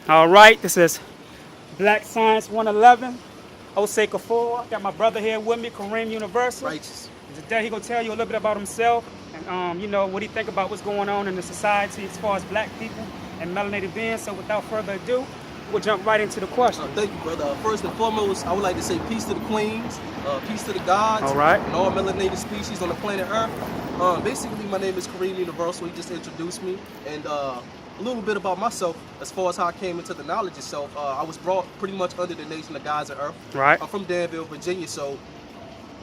All right, this is Black Science 111. Osei Kufuor. Got my brother here with me, Kareem Univer. Righteous. Today he gonna tell you a little bit about himself and what he think about what's going on in the society as far as black people and melanated beings. So without further ado, we'll jump right into the question. Thank you, brother. First and foremost, I would like to say peace to the queens, peace to the gods, all right, and all melanated species on the planet Earth. Basically, my name is Kareem Univer. He just introduced me, and a little bit about myself as far as how I came into the knowledge itself. I was brought pretty much under the nation of gods of Earth. Right. I'm from Danville, Virginia, so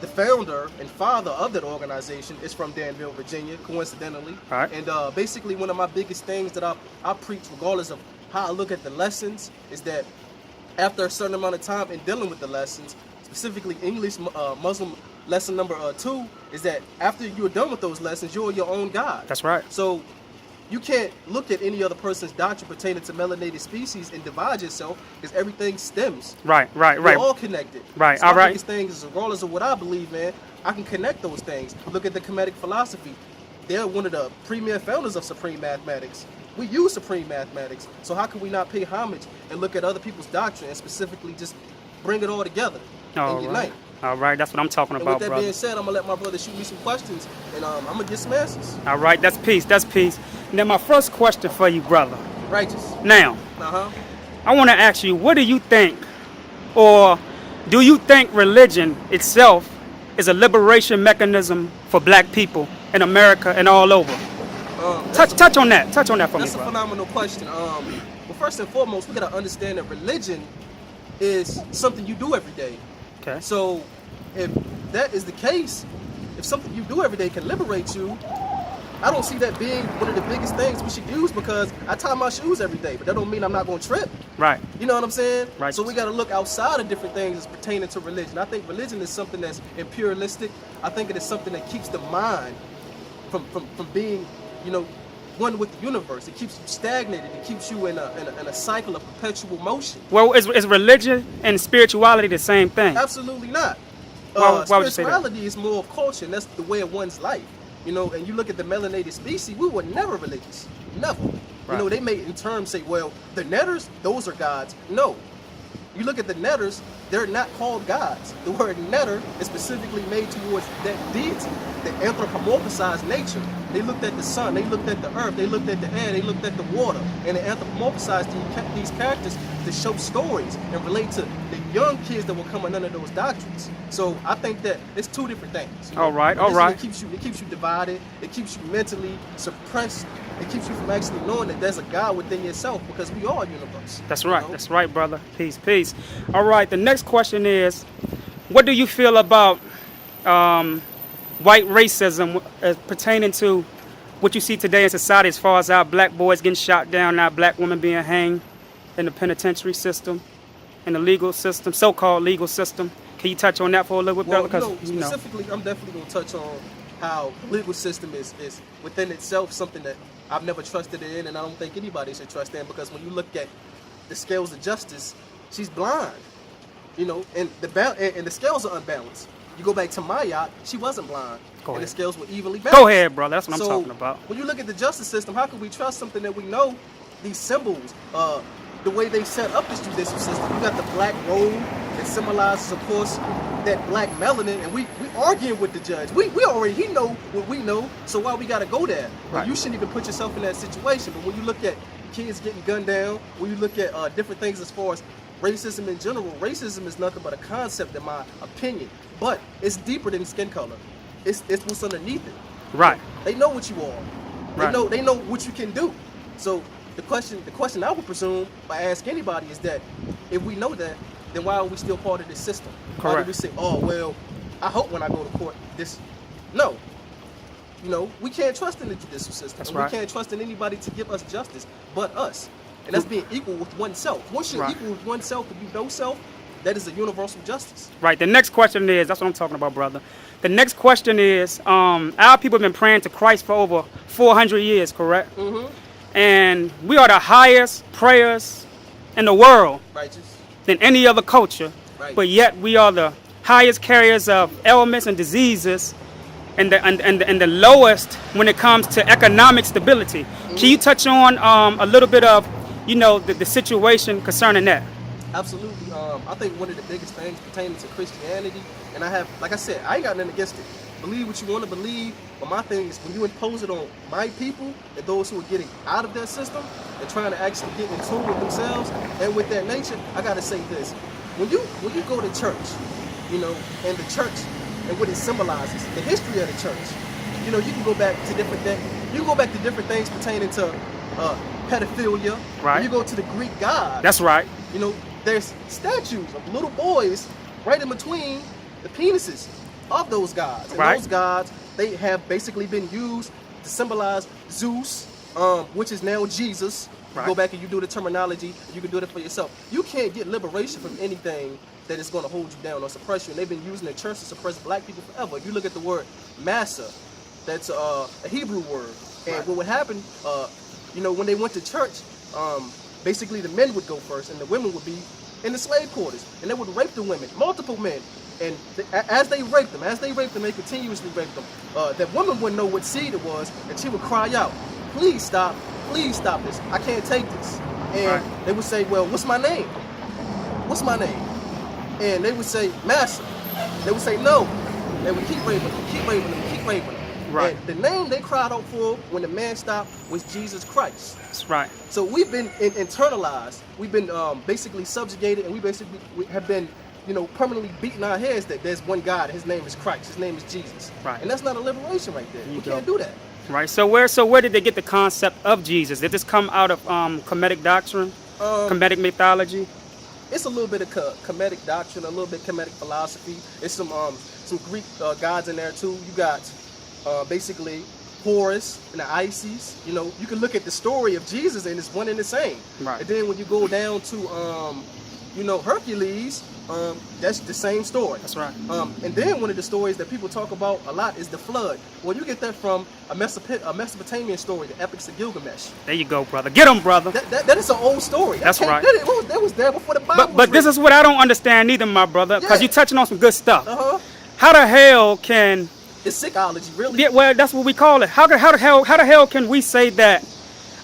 the founder and father of that organization is from Danville, Virginia, coincidentally. Right. And basically, one of my biggest things that I preach, regardless of how I look at the lessons, is that after a certain amount of time in dealing with the lessons, specifically English Muslim lesson number 2, is that after you're done with those lessons, you're your own God. That's right. So you can't look at any other person's doctrine pertaining to melanated species and divide yourself, because everything stems. Right. We're all connected. Right. So All right. biggest thing is, regardless of what I believe in, I can connect those things. Look at the kemetic philosophy. They're one of the premier founders of supreme mathematics. We use supreme mathematics, so how can we not pay homage and look at other people's doctrine and specifically just bring it all together and unite? All right, that's what I'm talking about, with that brother. being said, I'm gonna let my brother shoot me some questions, and I'm gonna get some answers. All right, that's peace. That's peace. Now, my first question for you, brother. Righteous. Now, Uh-huh. I want to ask you, what do you think, or do you think religion itself is a liberation mechanism for black people in America and all over? Touch on that. Touch on that for me, That's a brother. phenomenal question. Well, first and foremost, we gotta understand that religion is something you do every day. Okay. So, if that is the case, if something you do every day can liberate you, I don't see that being one of the biggest things we should use, because I tie my shoes every day, but that don't mean I'm not gonna trip. Right. You know what I'm saying? Right. So we got to look outside of different things as pertaining to religion. I think religion is something that's imperialistic. I think it is something that keeps the mind from being, one with the universe. It keeps you stagnated. It keeps you in a cycle of perpetual motion. Well, is religion and spirituality the same thing? Absolutely not. Why would you say that? Spirituality is more of culture, and that's the way of one's life. And you look at the melanated species, we were never religious. Never. Right. They made in terms say, well, the netters, those are gods. No. You look at the netters, they're not called gods. The word netter is specifically made towards that deity, the anthropomorphized nature. They looked at the sun, they looked at the earth, they looked at the air, they looked at the water, and they anthropomorphized these characters to show stories and relate to the young kids that were coming under those doctrines. So I think that it's two different things. All right. It keeps you divided, it keeps you mentally suppressed. It keeps you from actually knowing that there's a God within yourself, because we are a universe. That's right. That's right, brother. Peace. All right. The next question is, what do you feel about white racism pertaining to what you see today in society, as far as our black boys getting shot down, our black women being hanged in the penitentiary system, in the legal system, so-called legal system? Can you touch on that for a little bit, brother? Well, specifically, I'm definitely going to touch on how the legal system is within itself something that I've never trusted in, and I don't think anybody should trust in, because when you look at the scales of justice, she's blind, and the scales are unbalanced. You go back to Maya, she wasn't blind, and the scales were evenly balanced. Go ahead, brother. That's what I'm talking about. When you look at the justice system, how can we trust something that we know, these symbols, the way they set up this judicial system? You got the black robe that symbolizes, of course, that black melanin, and we arguing with the judge. He know what we know, so why we gotta go there? Right. You shouldn't even put yourself in that situation. But when you look at kids getting gunned down, when you look at different things as far as racism in general, racism is nothing but a concept, in my opinion. But it's deeper than skin color. It's what's underneath it. Right. They know what you are. Right. They know what you can do. So the question I would presume by ask anybody is that if we know that, then why are we still part of this system? Correct. Why do we say, oh well, I hope when I go to court this? No. We can't trust in the judicial system. That's and right. We can't trust in anybody to give us justice but us. And that's being equal with oneself. Once you're equal with oneself and you know self, that is a universal justice. Right. The next question is, that's what I'm talking about, brother. The next question is, our people have been praying to Christ for over 400 years, correct? Mm-hmm. And we are the highest prayers in the world. Righteous. Than any other culture. Right. But yet we are the highest carriers of ailments and diseases, and the lowest when it comes to economic stability. Mm-hmm. Can you touch on a little bit of you know, the situation concerning that. Absolutely. I think one of the biggest things pertaining to Christianity, and I have, like I said, I ain't got nothing against it. Believe what you want to believe, but my thing is when you impose it on my people and those who are getting out of that system and trying to actually get in tune with themselves and with their nature, I gotta say this: when you go to church, you know, and the church and what it symbolizes, the history of the church, you know, you can go back to different things. You can go back to different things pertaining to pedophilia. Right. When you go to the Greek gods. That's right. You know, there's statues of little boys right in between the penises of those gods. And Right. those gods, they have basically been used to symbolize Zeus, which is now Jesus. You Right. go back and you do the terminology, you can do it for yourself. You can't get liberation from anything that is going to hold you down or suppress you. And they've been using the church to suppress black people forever. If you look at the word massa, that's a Hebrew word. And Right. what would happen, you know, when they went to church, basically the men would go first and the women would be in the slave quarters, and they would rape the women, multiple men. And as they raped them, they continuously raped them. That woman wouldn't know what seed it was, and she would cry out, please stop this, I can't take this. And Right. they would say, well, what's my name? What's my name? And they would say, Master. They would say, no. They would keep raping them, keep raping them, keep raping them. Right. And the name they cried out for when the man stopped was Jesus Christ. That's right. So we've been internalized, we've been basically subjugated, and we have been, you know, permanently beating our heads that there's one God, his name is Christ, his name is Jesus. Right. And that's not a liberation right there. We go. can't do that. Right. So where did they get the concept of Jesus? Did this come out of kemetic doctrine, kemetic mythology? It's a little bit of kemetic doctrine, a little bit kemetic philosophy. It's some Greek gods in there too. You got basically Horus and the Isis. You know, you can look at the story of Jesus and it's one and the same. Right. And then when you go down to you know, Hercules, that's the same story. That's right. And then one of the stories that people talk about a lot is the flood. Well, you get that from a Mesopotamian story, the epics of Gilgamesh. There you go, brother. Get him, brother. That is an old story. That's right. That was there before the Bible. But this is what I don't understand either, my brother, because Yeah. you're touching on some good stuff. How the hell can... It's sickology, really. Yeah, well, that's what we call it. How the hell can we say that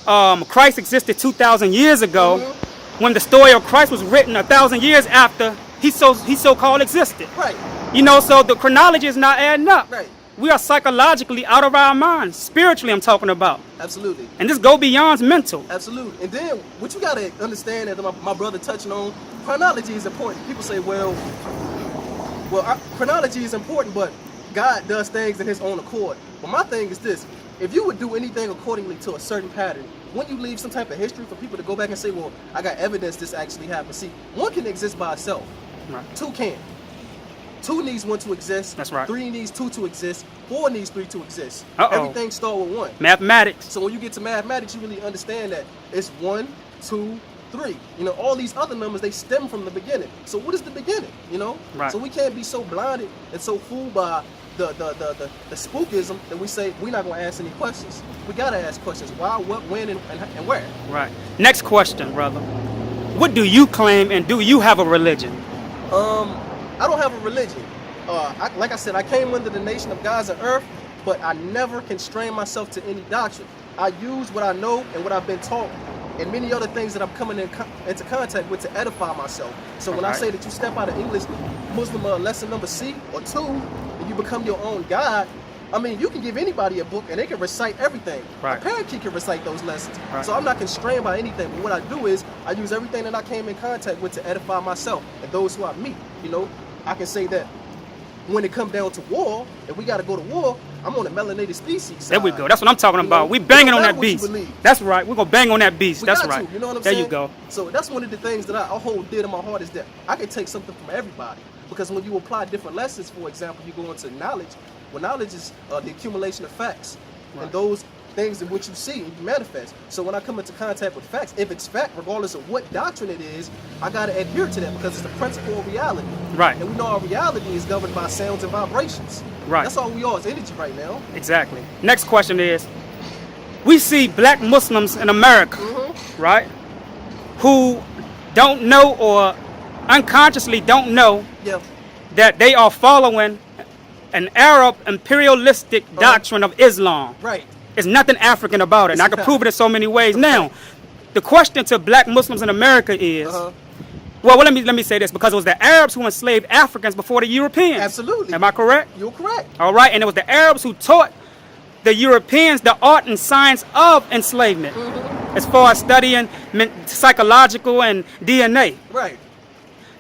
Christ existed 2,000 years ago when the story of Christ was written 1,000 years after he so-called existed? Right. You know, so the chronology is not adding up. Right. We are psychologically out of our minds. Spiritually, I'm talking about. Absolutely. And this go beyond mental. Absolutely. And then what you gotta understand, that my brother touching on, chronology is important. People say, well, chronology is important, but God does things in his own accord. But my thing is this: if you would do anything accordingly to a certain pattern, wouldn't you leave some type of history for people to go back and say, well, I got evidence this actually happened? See, one can exist by itself. Right. Two can't. Two needs one to exist. That's right. Three needs two to exist. Four needs three to exist. Uh-oh. Everything starts with one. Mathematics. So when you get to mathematics, you really understand that it's 1, 2, 3. You know, all these other numbers, they stem from the beginning. So what is the beginning? You know? Right. So we can't be so blinded and so fooled by the spookism that we say we're not going to ask any questions. We got to ask questions. Why, what, when, and where. Right. Next question, brother. What do you claim, and do you have a religion? I don't have a religion. Like I said, I came under the nation of gods and earth, but I never constrain myself to any doctrine. I use what I know and what I've been taught and many other things that I'm coming into contact with to edify myself. So when I Okay. say that you step out of English Muslim lesson number C or 2 and you become your own God, I mean, you can give anybody a book and they can recite everything. Right. A parakeet can recite those lessons. Right. So I'm not constrained by anything. But what I do is I use everything that I came in contact with to edify myself and those who I meet. You know, I can say that when it comes down to war, if we got to go to war, I'm on the melanated species side. There we go. That's what I'm talking You about. know, We banging it don't on matter that what you beast. believe. That's right. We're going to bang on that beast. We That's got right. to, you know what I'm there saying? you go. So that's one of the things that I hold dear to my heart, is that I can take something from everybody. Because when you apply different lessons, for example, you go into knowledge. Well, knowledge is the accumulation of facts. Right. And those things in which you see and you manifest. So when I come into contact with facts, if it's fact, regardless of what doctrine it is, I got to adhere to that because it's the principle of reality. Right. And we know our reality is governed by sounds and vibrations. Right. That's all we are, is energy right now. Exactly. Next question is, we see black Muslims in America, right, who don't know or unconsciously don't know Yeah. that they are following an Arab imperialistic doctrine of Islam. Right. There's nothing African about it, and I can It's prove it in so many ways. Now, the question to black Muslims in America is, well, let me say this, because it was the Arabs who enslaved Africans before the Europeans. Absolutely. Am I correct? You're correct. All right, and it was the Arabs who taught the Europeans the art and science of enslavement, as far as studying psychological and DNA. Right.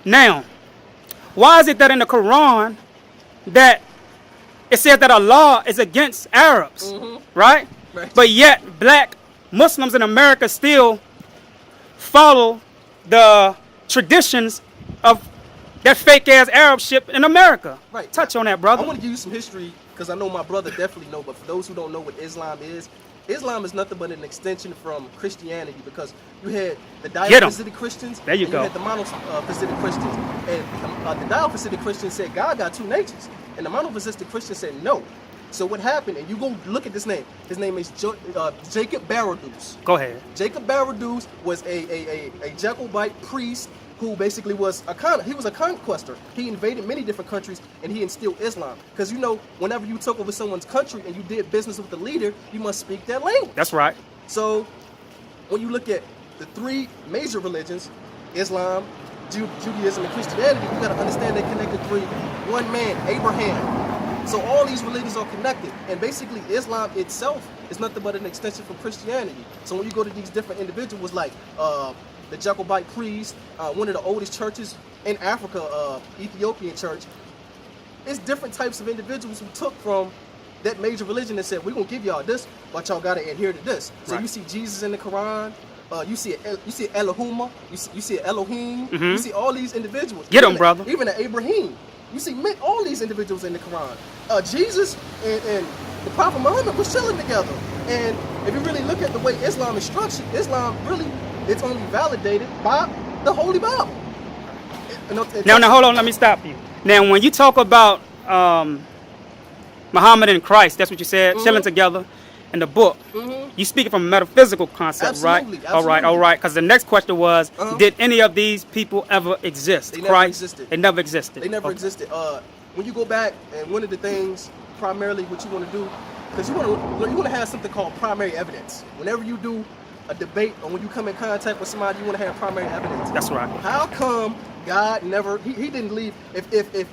Now, why is it that in the Quran that it says that Allah is against Arabs, right? Right. But yet black Muslims in America still follow the traditions of that fake ass Arab ship in America. Right. Touch on that, brother. I want to give you some history because I know my brother definitely know, but for those who don't know what Islam is nothing but an extension from Christianity, because you had the diaphysitic Christians There you and go. you had the monophysitic Christians. And the diaphysitic Christians said God got two natures, and the monophysitic Christians said no. So what happened, and you go look at this name, his name is Jacob Baradus. Go ahead. Jacob Baradus was a Jacobite priest who basically was a conquester. He invaded many different countries and he instilled Islam. Because you know, whenever you took over someone's country and you did business with the leader, you must speak their language. That's right. So when you look at the three major religions, Islam, Judaism, and Christianity, you got to understand they connected three. One man, Abraham. So all these religions are connected, and basically Islam itself is nothing but an extension from Christianity. So when you go to these different individuals like the Jacobite priest, one of the oldest churches in Africa, Ethiopian church, it's different types of individuals who took from that major religion and said, we're going to give y'all this, but y'all got to adhere to this. So you see Jesus in the Quran, you see Elohim, you see Elohim, you see all these individuals. Get them, brother. Even Abraham. You see all these individuals in the Quran. Jesus and the Prophet Muhammad was chilling together. And if you really look at the way Islam is structured, Islam really, it's only validated by the Holy Bible. Now, hold on, let me stop you. Now, when you talk about Muhammad and Christ, that's what you said, chilling together in the book. You speaking from a metaphysical concept, Absolutely, right? absolutely. All right. Because the next question was, did any of these people ever exist? They Christ, never existed. They never existed. They never existed. When you go back, and one of the things, primarily what you want to do, because you want to have something called primary evidence. Whenever you do a debate, or when you come in contact with somebody, you want to have primary evidence. That's right. How come God never, he didn't leave, if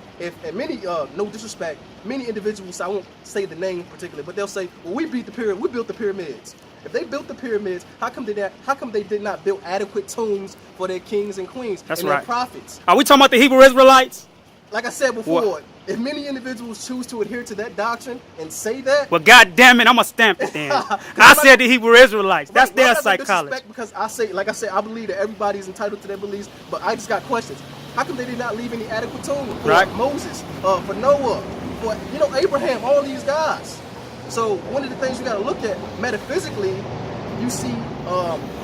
and many, no disrespect, many individuals, I won't say the name particularly, but they'll say, well, we built the pyramids. If they built the pyramids, how come they did not build adequate tombs for their kings and queens That's and right. their prophets? Are we talking about the Hebrew Israelites? Like I said before, What? if many individuals choose to adhere to that doctrine and say that, Well, God damn it, I'm going to stamp it then. I said the Hebrew Israelites. That's their psychology. Because I believe that everybody's entitled to their beliefs, but I just got questions. How come they did not leave any adequate tomb for Right. Moses, for Noah, for Abraham, all these guys? So one of the things you got to look at metaphysically, you see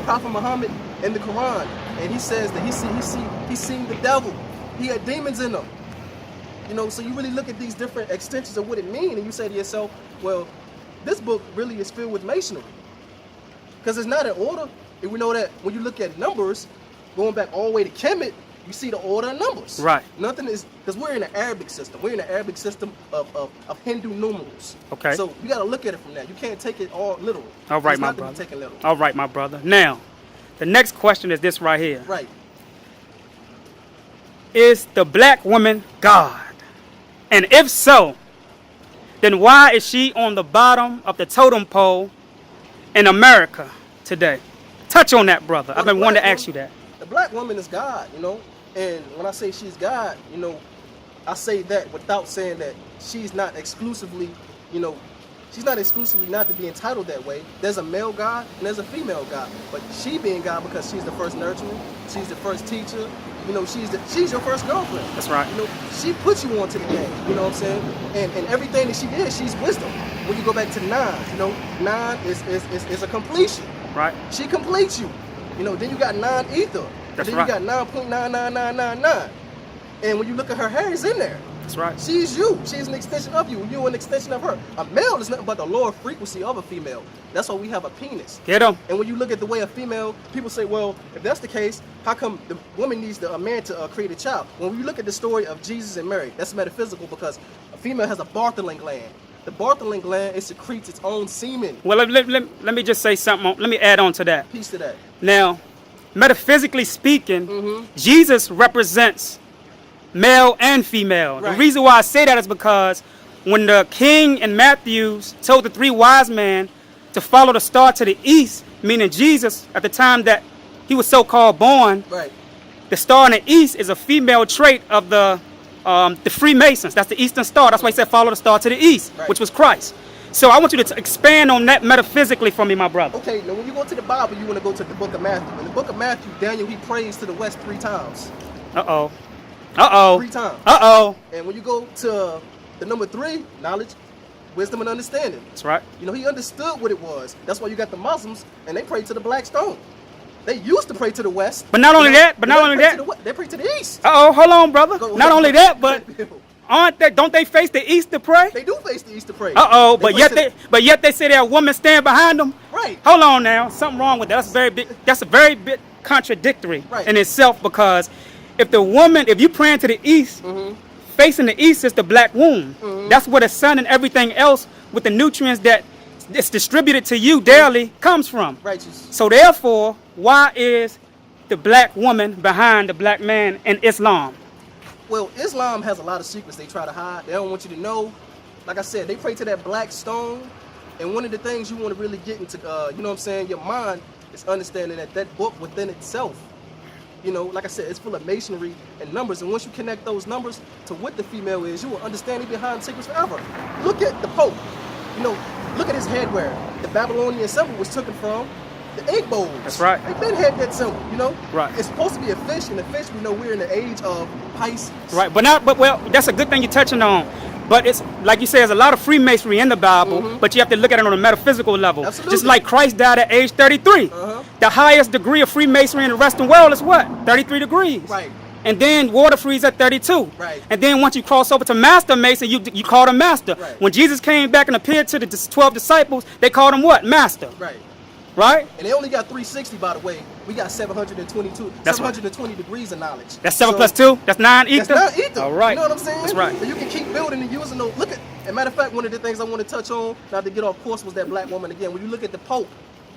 Prophet Muhammad in the Quran, and he says that he's seen the devil. He had demons in him. So you really look at these different extensions of what it means, and you say to yourself, well, this book really is filled with masonry. Because it's not in order. And we know that when you look at numbers, going back all the way to Kemet, you see the order of numbers. Right. Nothing is, because we're in an Arabic system. We're in an Arabic system of Hindu numerals. Okay. So you got to look at it from that. You can't take it all literal. All right, It's my not to be brother. taken literal. All right, my brother. Now, the next question is this right here. Right. Is the black woman God? And if so, then why is she on the bottom of the totem pole in America today? Touch on that, brother. Well, I've been the wanting to black ask you that. The black woman is God, And when I say she's God, I say that without saying that she's not exclusively, she's not exclusively not to be entitled that way. There's a male God and there's a female God. But she being God because she's the first nurturer, she's the first teacher, she's your first girlfriend. That's right. She puts you onto the game, you know what I'm saying? And everything that she did, she's wisdom. When you go back to 9, 9 is a completion. Right. She completes you. Then you got 9 ether. That's then right. you got 9.99999. And when you look at her hair, it's in there. That's right. She's you. She's an extension of you. You're an extension of her. A male is nothing but the lower frequency of a female. That's why we have a penis. Get him. And when you look at the way a female, people say, well, if that's the case, how come the woman needs a man to create a child? When we look at the story of Jesus and Mary, that's metaphysical because a female has a Bartholin gland. The Bartholin gland, it secretes its own semen. Well, let me just say something. Let me add on to that. Piece to that. Now, metaphysically speaking, Jesus represents male and female. Right. The reason why I say that is because when the king in Matthews told the 3 wise men to follow the star to the east, meaning Jesus, at the time that he was so-called born, Right. the star in the east is a female trait of the Freemasons. That's the Eastern Star. That's why he said follow the star to the east, Right. which was Christ. So I want you to expand on that metaphysically for me, my brother. Okay, now when you go to the Bible, you want to go to the book of Matthew. In the book of Matthew, Daniel, he prays to the west 3 times. Uh-oh. Uh-oh. 3 times. Uh-oh. And when you go to the number 3, knowledge, wisdom, and understanding. That's right. You know, he understood what it was. That's why you got the Muslims, and they pray to the black stone. They used to pray to the west. But not only that, they pray to the east. Uh-oh, hold on, brother. Go Not ahead. only that, but don't they face the east to pray? They do face the east to pray. Uh-oh, They but yet they say that a woman stand behind them. Right. Hold on now, something wrong with that. That's a very bit contradictory Right. in itself, because if you praying to the east, facing the east is the black womb. That's where the sun and everything else with the nutrients that it's distributed to you daily comes from. Righteous. So therefore, why is the black woman behind the black man in Islam? Well, Islam has a lot of secrets they try to hide. They don't want you to know. Like I said, they pray to that black stone. And one of the things you want to really get into, you know what I'm saying, your mind is understanding that book within itself. You know, like I said, it's full of masonry and numbers. And once you connect those numbers to what the female is, you will understand it behind secrets forever. Look at the Pope. You know, look at his headwear. The Babylonian symbol was taken from the ink bowls. That's right. They've been had that symbol, you know? Right. It's supposed to be a fish, and the fish, we know we're in the age of Pisces. Right, well, that's a good thing you're touching on. But it's like you say, there's a lot of Freemasonry in the Bible, but you have to look at it on a metaphysical level. Absolutely. Just like Christ died at age 33. The highest degree of Freemasonry in the Western world is what? 33 degrees. Right. And then water freeze at 32. Right. And then once you cross over to Master Mason, you call him Master. Right. When Jesus came back and appeared to the 12 disciples, they called him what? Master. Right. Right? And they only got 360, by the way. We got 722, That's 720 degrees of knowledge. That's 7 plus 2? That's 9 ether? That's 9 ether. All right. You know what I'm saying? That's right. And you can keep building and using those. Look at, as a matter of fact, one of the things I want to touch on, not to get off course, was that black woman again. When you look at the Pope,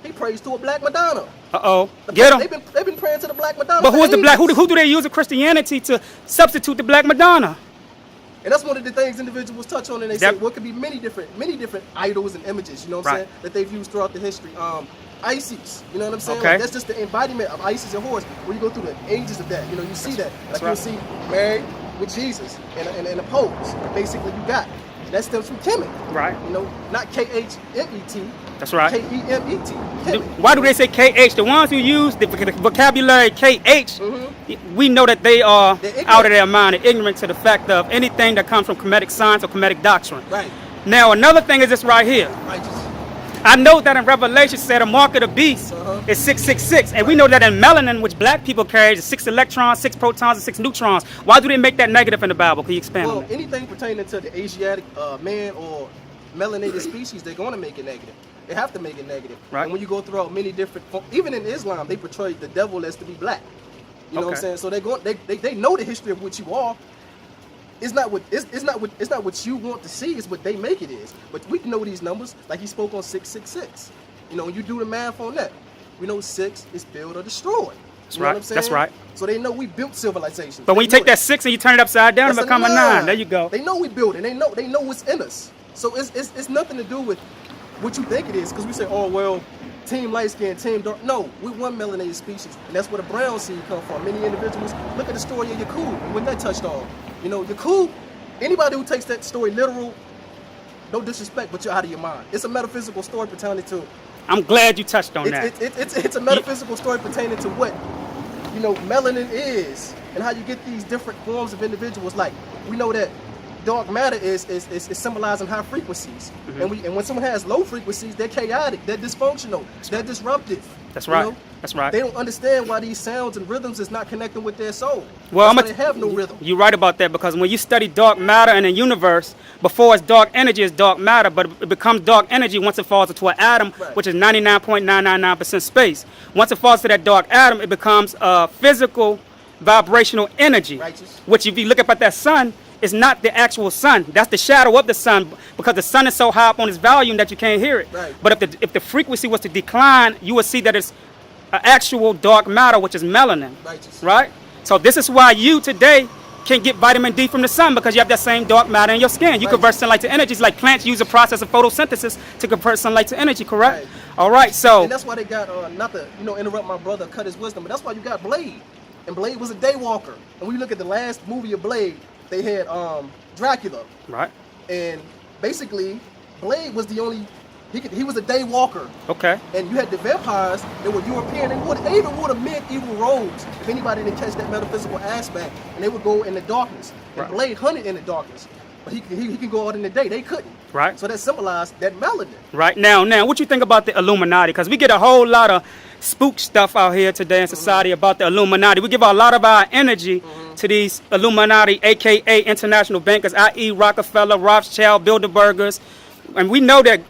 he prays to a black Madonna. Uh-oh. Get him. They've been praying to the black Madonna. But who for is the black? ages. Who do they use in Christianity to substitute the black Madonna? And that's one of the things individuals touch on, and they Yep. say, well, it could be many different idols and images, you know what I'm Right. saying, that they've used throughout the history. Isis, you know what I'm saying? Okay. Like, that's just the embodiment of Isis and Horus. When you go through the ages of that, you know, you see that. Like right. you'll see Mary with Jesus and the popes. Basically, you got. That stems from kemetic. Right. You know, not K-H-M-E-T. That's right. K-E-M-E-T. Kemetic. Why do they say KH? The ones who use the vocabulary KH, we know that they are They're ignorant. out of their mind and ignorant to the fact of anything that comes from kemetic science or kemetic doctrine. Right. Now, another thing is this right here. Righteous. I know that in Revelation said a mark of the beast is 666, and we know that in melanin, which black people carry, is 6 electrons, 6 protons, and 6 neutrons. Why do they make that negative in the Bible? Can you expand on Well, that? anything pertaining to the Asiatic man or melanated species, they're going to make it negative. They have to make it negative. Right. And when you go throughout many different, even in Islam, they portray the devil as to be black. You know what I'm Okay. saying? So they know the history of what you are. It's not what you want to see. It's what they make it is. But we know these numbers. Like he spoke on 666. You know, when you do the math on that, we know 6 is build or destroy. That's You know right. what I'm saying? That's right. So they know we built civilizations. But when you They take know that 6 and you turn it upside down, it That's becomes a 9. There you go. They know we build it. They know what's in us. So it's nothing to do with what you think it is. Because we say, oh well, team light skin, team dark. No, we're one melanated species, and that's where the brown seed come from. Many individuals look at the story of Yakub and what that touched on. You know, Yakub. Anybody who takes that story literal, no disrespect, but you're out of your mind. It's a metaphysical story pertaining to. I'm glad you touched on that. It's a metaphysical story pertaining to what, you know, melanin is and how you get these different forms of individuals. Like we know that dark matter is symbolizing high frequencies, and when someone has low frequencies, they're chaotic, they're dysfunctional, they're disruptive. That's you right. know? That's right. They don't understand why these sounds and rhythms is not connecting with their soul. Well, That's why they have no rhythm. You're right about that, because when you study dark matter in the universe, before it's dark energy, it's dark matter, but it becomes dark energy once it falls into an atom, Right. which is 99.999% space. Once it falls to that dark atom, it becomes a physical vibrational energy, Righteous. which if you look up at that sun, is not the actual sun. That's the shadow of the sun, because the sun is so high up on its volume that you can't hear it. Right. But if the frequency was to decline, you would see that it's an actual dark matter, which is melanin. Righteous. Right? So this is why you today can get vitamin D from the sun, because you have that same dark matter in your skin. You Right. convert sunlight to energy. It's like plants use a process of photosynthesis to convert sunlight to energy, correct? Right. All right, so And that's why they got, not to interrupt my brother, cut his wisdom, but that's why you got Blade. And Blade was a day walker. And when you look at the last movie of Blade, they had Dracula. right, And basically, Blade was the only, he was a day walker. okay, And you had the vampires that were European. They even wore the medieval robes, if anybody didn't catch that metaphysical aspect. And they would go in the darkness. And Right. Blade hunted in the darkness. But he can go out in the day. They couldn't. right. So that symbolized that melanin. Right now, what you think about the Illuminati? Because we get a whole lot of spook stuff out here today in society about the Illuminati. We give a lot of our energy to these Illuminati, aka international bankers, i.e. Rockefeller, Rothschild, Bilderbergers, and we know that